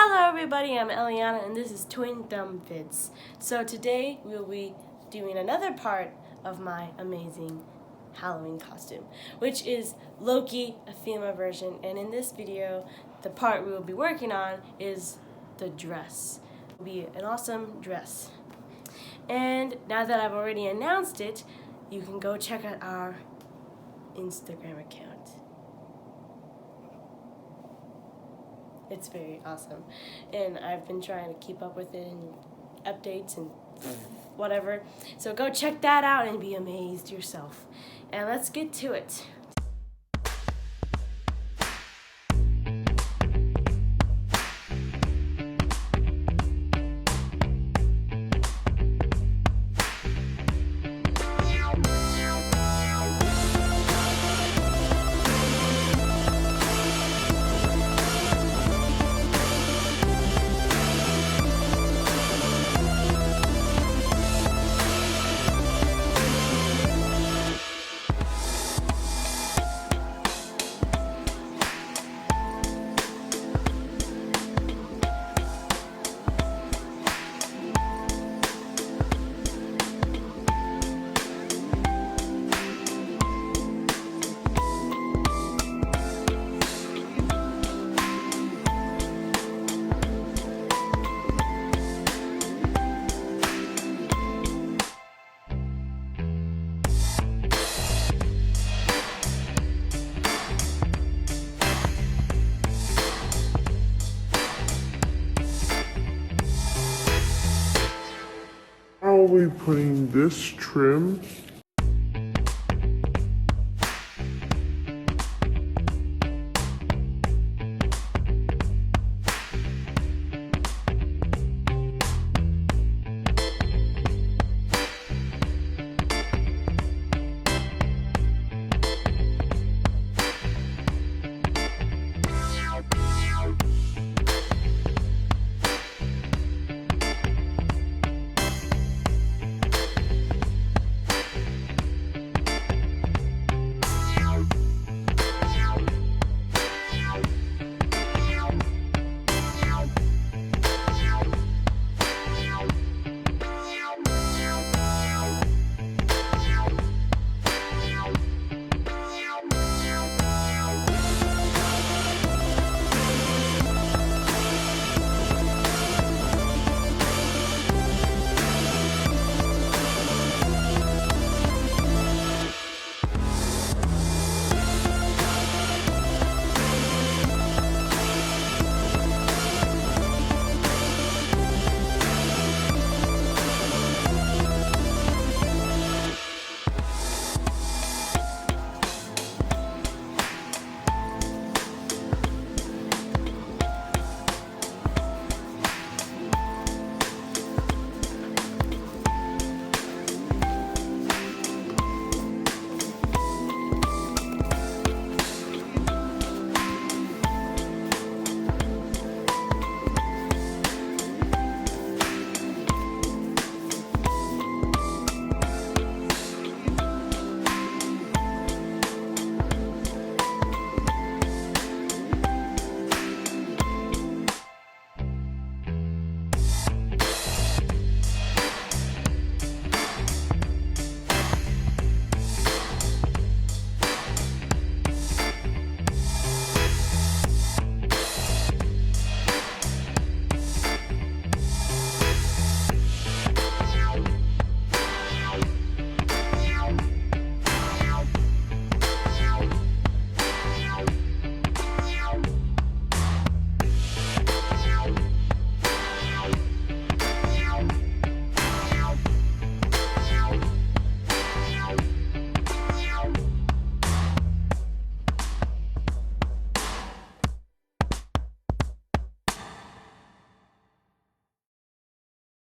Hello everybody, I'm Eliana and this is Twin Thumb Vids. So today we'll be doing another part of my amazing Halloween costume, which is Loki, a female version, and in this video the part we will be working on is the dress. It will be an awesome dress. And now that I've already announced it, you can go check out our Instagram account. It's very awesome, and I've been trying to keep up with it and updates and whatever. So go check that out and be amazed yourself. And let's get to it. How are we putting this trim